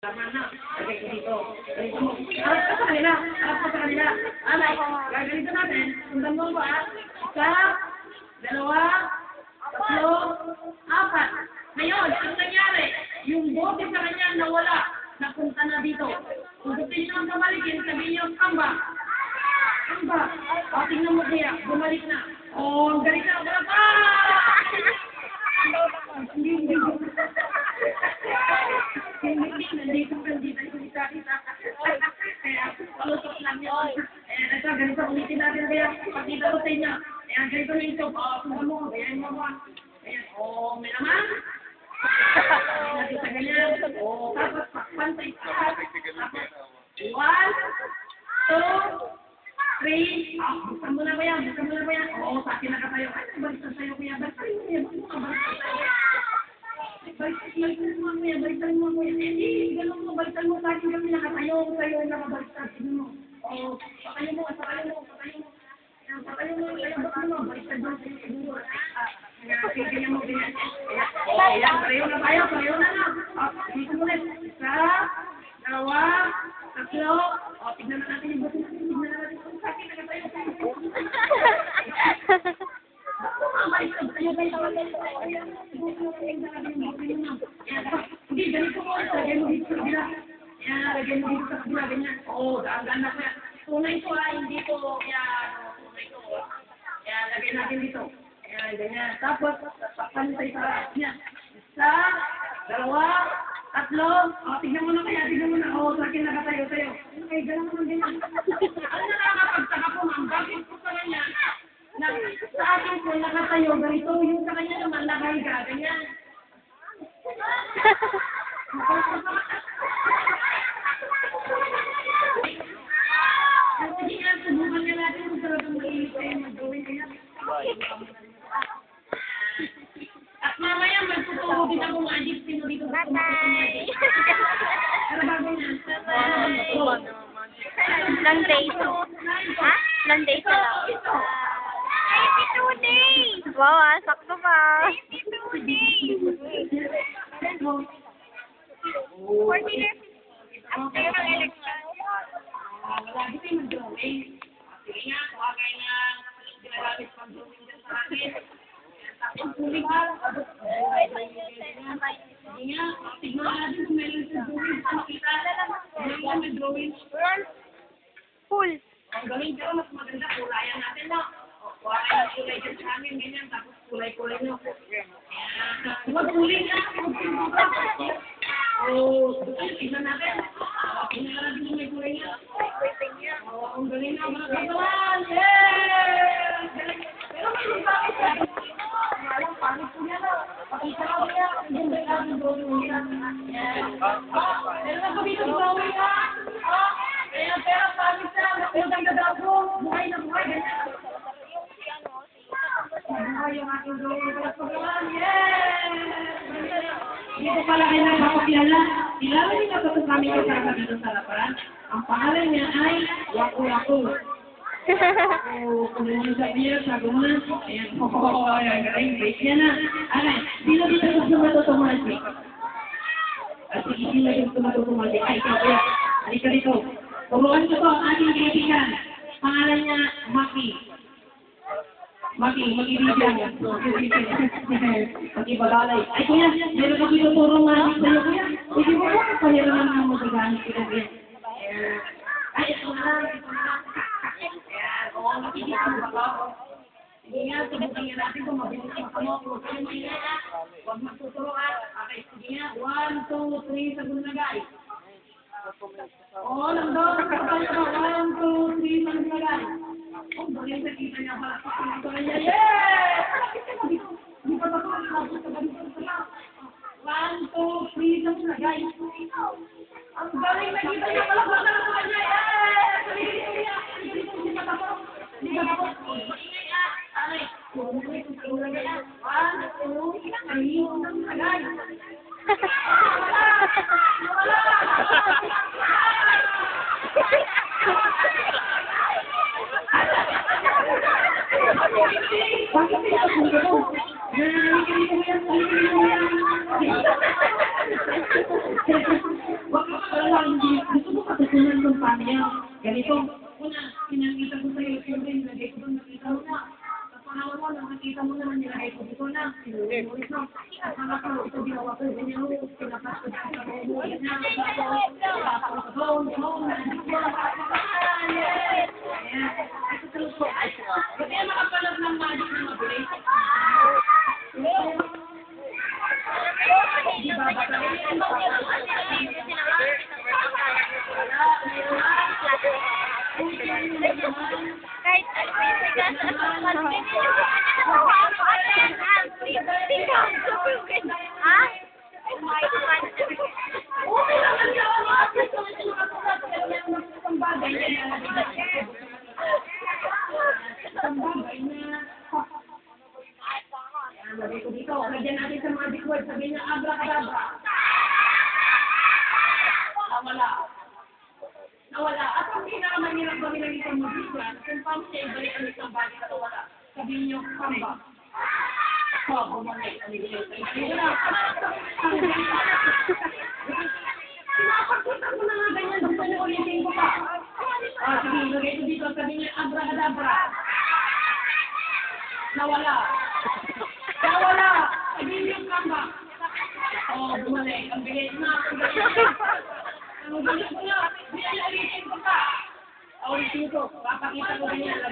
Tama na. Lagay ko dito. Ganito mo. Harap ka sa kanila. Harap ka sa kanila. Alay. Gaganito natin. Sundan mo ba? Isa, dalawa, tatlo, apat. Ngayon, ang nangyari, yung bote sa kanya nawala. Napunta na dito. Kung gusto nyo ang kamalikin, sabihin nyo, kamba. Kamba. O, tingnan mo kaya. Bumalik na. O, ang galing na. Wala pa! Hindi. Nandito yung kita. Kaya, palusok lang yun. Ito, ganito, ulitin natin kaya. Pagkita ko sa inyo. Ayan, ganito na ito. Sundan mo. Ayan mo. Ayan. O, may naman. Natin sa ganyan. O, tapos, pantay. Tapos, 1, 2, 3. Buksan mo na ba yan? Oo, sa akin nakatayo. Ay, balik na sa'yo, kuya. Balikan mo kuya. Hindi, ganun mo. Balikan mo sa akin kami nakatayo. Sa'yo yung nakabalik sa akin mo. Oo, patayo mo. Balikan mo sa'yo siguro. Ganyan mo. Ayan, pareho na tayo. Pareho na. Dito mo ulit. Isa, dalawa, tatlo. O, tignan na natin yung buto natin. Tignan na natin kung sa akin nakatayo. Hindi, ganito mo. Lagay mo dito sa kabila. Yan, lagay mo dito sa kabila. Ganyan. Oo, daan na ko yan. Tunay ko hindi ko. Yan, tunay ko. Yan, lagay natin dito. Yan, ganyan. Tapos, pantay sa yan. Isa, dalawa, tatlo. O, tignan mo na kaya. O, sa akin nakatayo sa'yo. Okay, gano'n mo ganyan. Ano na nakapagtaka po, ma'am? Bakit po sa kanya? Sa akin po nakatayo, ganito. Yung sa kanya naman, nakahiga. Ganyan. Sige nga, subukan niya natin kung talagang mainit kayo mag-gawin kaya. At mamaya, magtuturo din ako magic sino dito. Bye-bye! Pero bago na. Long days. Ha? Long days na lang. 92 days! Wow, sakto pa. 92 days! 40 days. After ng election. Lagi tayo mag-drawing. Sige nga, kuwagay na ginagamit pang-drawing dyan sa akin. Tapos tulig ka. Sige nga, tignan natin kung meron sa drawing. Makita na may drawing. Full. Ang gawin pero mas maganda, kulayan natin na. Kuwagay na kulay dyan sa amin, ganyan. Tapos kulay-kulay nyo. Mag-uling na. Oo, tignan natin. Tignan natin kung may kulay niya. Ang galing na mga kailangan! Yeah! Pero may bakit sa akin? Walang pangit po niya na. Pakita ko niya. Ang ganda natin doon yung nila. Pero na kami ng bawin na. Pero pangit na. Pero ganda ko. Buhay na buhay. Ganyan. Buhay yung aking doon. Yeah! Dito pala kayo nagpapakilala. Kilala niyo na ito kami kasama dito sa laparan. Ang pangalan niya ay Waku-Waku. Kung nyo sabihin, sabi mo na. Ayan, ayan, galing. Base niya na. Alay, sino dito gusto matutumaldi? Sige, sino gusto matutumaldi? Ay, ikaw kaya. Halika dito. Turuan ko to ang ating kaibigan. Pangalan niya, Maki. Mag-ibigyan. Mag-ibagalay. Ay, kuya, meron ka pinuturo nga sa'yo, kuya. Hindi mo po, pahiraman nga mo gagamit sila, kuya. Ay, ito na lang. Ayan, oo, makikita mo ba ko? Sige nga, subukan nga natin kung mabilis mo ka mo. Huwag magtuturuan. Okay, sige nga. 1, 2, 3, sagun na, guys. Oo, nandun. 1, 2, 3, sagun na, guys. Oh, bagay sa kita niya pala. Yeah! Hindi pa ba ito? Nakabot sa ganito pala. 1, 2, 3, sagun na, guys. Ang galing na kita niya pala. Baka na naman niya. Yeah! Hindi pa ba ito? Hindi pa ba ito? Maingay ah. Aray. 1, 2, 3, sagun na, guys. Bakit ito? Huwag niya, ganito. Una, pinakita ko sa'yo, siyempre, nilagay ko doon, nakita mo na. Sa pangalawa mo, nakita mo naman, nilagay ko dito na. Sinuwi mo ito. Sa pangatlo, ito ginawa ko, ganyan mo, pinapas ko dito sa buho. Yan na, tapos, doon, nandito mo, ayan. Ito sa lupo. Kaya makapalag ng magic na mabilis. Di ba, Kahit ano yung sigas at ha? okay lang ang jawa. Ito na nakasulat. Isang bagay na. Isang bagay na. Ayan, lagay ko dito. Lagyan natin sa magic word. Sabihin niya, abracadabra. Nawala. At ang pinakamahirap kami ng isang magigyan, kung paano siya ibalik ang isang bagay na nawala. Sabihin niyo, kamba. Bumalik. Pinapagkita ko na nga ganyan. Gusto niyo ulitin ko pa. Sige, lagay ko dito. Sabihin niyo, abracadabra. Nawala. Sabihin niyo, kamba. Bumalik. Ang bilis na. Ang bilis ko na. Ulitin ko pa. Ulitin ko. Papakita ko ganyan.